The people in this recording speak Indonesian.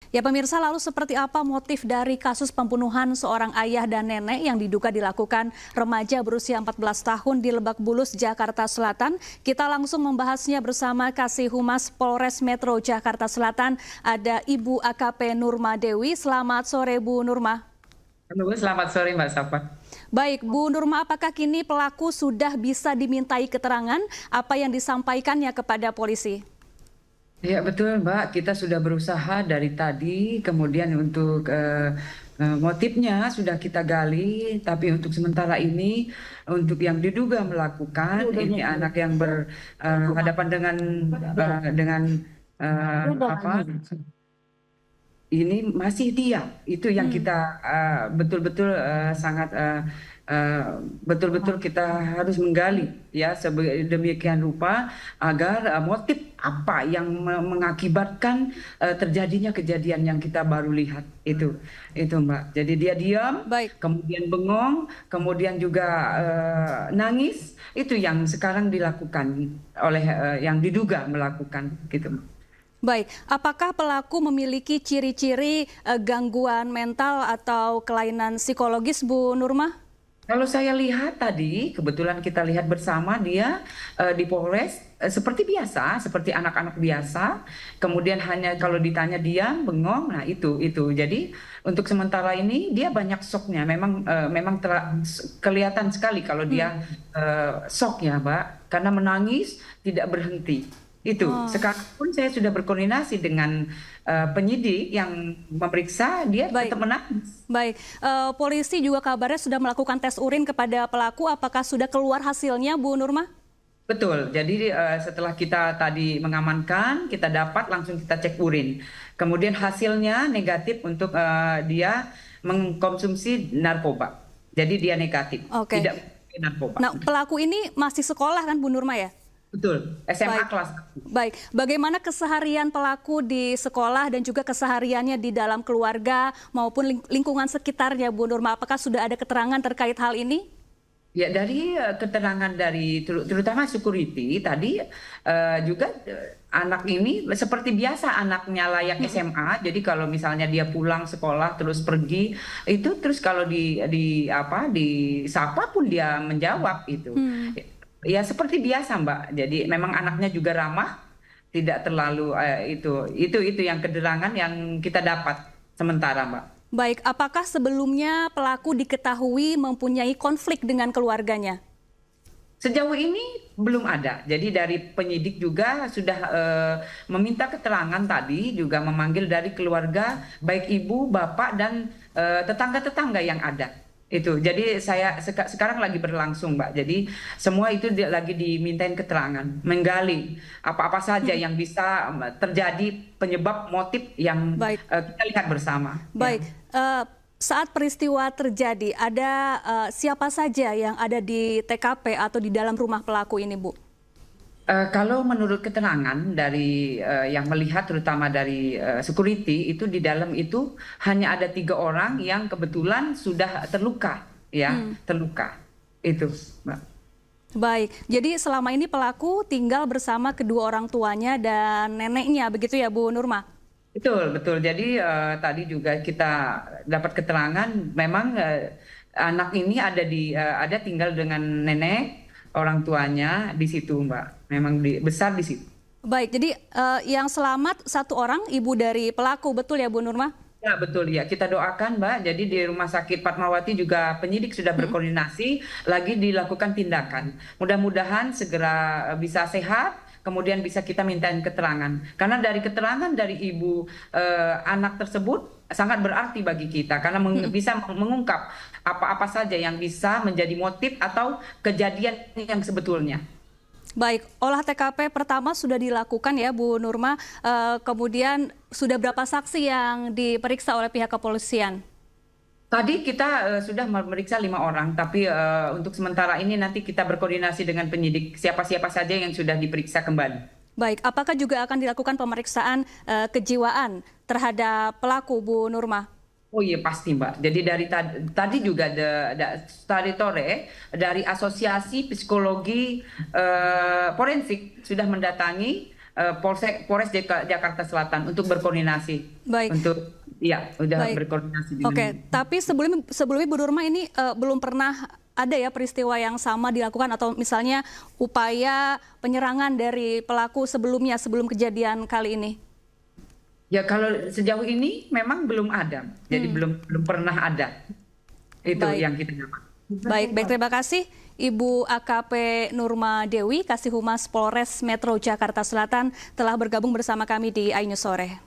Ya pemirsa, lalu seperti apa motif dari kasus pembunuhan seorang ayah dan nenek yang diduga dilakukan remaja berusia 14 tahun di Lebak Bulus, Jakarta Selatan? Kita langsung membahasnya bersama Kasih Humas Polres Metro Jakarta Selatan, ada Ibu AKP Nurma Dewi. Selamat sore Bu Nurma. Halo, selamat sore Mbak Safa. Baik, Bu Nurma, apakah kini pelaku sudah bisa dimintai keterangan apa yang disampaikannya kepada polisi? Ya betul Mbak, kita sudah berusaha dari tadi, kemudian untuk motifnya sudah kita gali, tapi untuk sementara ini, untuk yang diduga melakukan, ini anak yang berhadapan dengan apa? Ini masih diam. Itu yang kita betul-betul sangat betul-betul kita harus menggali ya demikian rupa agar motif apa yang mengakibatkan terjadinya kejadian yang kita baru lihat itu Mbak. Jadi dia diam, Baik. kemudian bengong, kemudian juga nangis. Itu yang sekarang dilakukan oleh yang diduga melakukan gitu. Baik, apakah pelaku memiliki ciri-ciri gangguan mental atau kelainan psikologis, Bu Nurma? Kalau saya lihat tadi, kebetulan kita lihat bersama dia di Polres seperti biasa, seperti anak-anak biasa. Kemudian hanya kalau ditanya diam, bengong, nah itu. Jadi untuk sementara ini dia banyak shocknya. Memang kelihatan sekali kalau dia shock ya, Mbak, karena menangis tidak berhenti. Itu. Sekarang pun saya sudah berkoordinasi dengan penyidik yang memeriksa, dia Baik. tetap menangis. Baik, polisi juga kabarnya sudah melakukan tes urin kepada pelaku. Apakah sudah keluar hasilnya, Bu Nurma? Betul, jadi setelah kita tadi mengamankan, kita dapat langsung kita cek urin. Kemudian hasilnya negatif untuk dia mengkonsumsi narkoba. Jadi dia negatif, Oke. tidak narkoba. Nah, pelaku ini masih sekolah kan, Bu Nurma ya? Betul, SMA Baik. kelas 1. Baik, bagaimana keseharian pelaku di sekolah dan juga kesehariannya di dalam keluarga maupun lingkungan sekitarnya, Bu Nurma? Apakah sudah ada keterangan terkait hal ini? Ya dari keterangan dari terutama security tadi juga anak ini seperti biasa anaknya layak SMA. Jadi kalau misalnya dia pulang sekolah terus pergi itu terus kalau disapa pun dia menjawab itu. Ya seperti biasa Mbak. Jadi memang anaknya juga ramah, tidak terlalu itu yang keterangan yang kita dapat sementara Mbak. Baik, apakah sebelumnya pelaku diketahui mempunyai konflik dengan keluarganya? Sejauh ini belum ada. Jadi dari penyidik juga sudah meminta keterangan tadi, juga memanggil dari keluarga, baik ibu, bapak, dan tetangga-tetangga yang ada. Itu. Jadi saya sekarang lagi berlangsung, Mbak. Jadi semua itu lagi dimintain keterangan, menggali apa-apa saja yang bisa terjadi penyebab motif yang kita lihat bersama. Baik. Ya. Saat peristiwa terjadi, ada siapa saja yang ada di TKP atau di dalam rumah pelaku ini, Bu? Kalau menurut keterangan dari yang melihat, terutama dari security, itu di dalam itu hanya ada 3 orang yang kebetulan sudah terluka, ya, terluka. Itu, Mbak. Baik, jadi selama ini pelaku tinggal bersama kedua orang tuanya dan neneknya, begitu ya, Bu Nurma? Betul. Jadi tadi juga kita dapat keterangan, memang anak ini ada tinggal dengan nenek orang tuanya di situ, Mbak. Memang besar di situ. Baik, jadi yang selamat 1 orang, ibu dari pelaku, betul ya Bu Nurma? Ya betul ya, kita doakan Mbak. Jadi di Rumah Sakit Fatmawati juga penyidik sudah berkoordinasi, lagi dilakukan tindakan. Mudah-mudahan segera bisa sehat, kemudian bisa kita mintain keterangan. Karena dari keterangan dari ibu anak tersebut sangat berarti bagi kita, karena bisa mengungkap apa-apa saja yang bisa menjadi motif atau kejadian yang sebetulnya. Baik, olah TKP pertama sudah dilakukan ya Bu Nurma, kemudian sudah berapa saksi yang diperiksa oleh pihak kepolisian? Tadi kita sudah memeriksa 5 orang, tapi untuk sementara ini nanti kita berkoordinasi dengan penyidik siapa-siapa saja yang sudah diperiksa kembali. Baik, apakah juga akan dilakukan pemeriksaan kejiwaan terhadap pelaku, Bu Nurma? Oh iya pasti Mbak. Jadi dari tadi juga tadi sore dari Asosiasi Psikologi Forensik sudah mendatangi Polres Jakarta Selatan untuk berkoordinasi. Baik. Untuk ya udah Baik. berkoordinasi dengan. Oke, tapi sebelumnya Bu Nurma ini belum pernah ada ya peristiwa yang sama dilakukan atau misalnya upaya penyerangan dari pelaku sebelumnya sebelum kejadian kali ini? Ya kalau sejauh ini memang belum ada, jadi belum pernah ada. Itu Baik. yang kita dapat. Baik, terima kasih Ibu AKP Nurma Dewi, Kasih Humas Polres Metro Jakarta Selatan telah bergabung bersama kami di iNews Sore.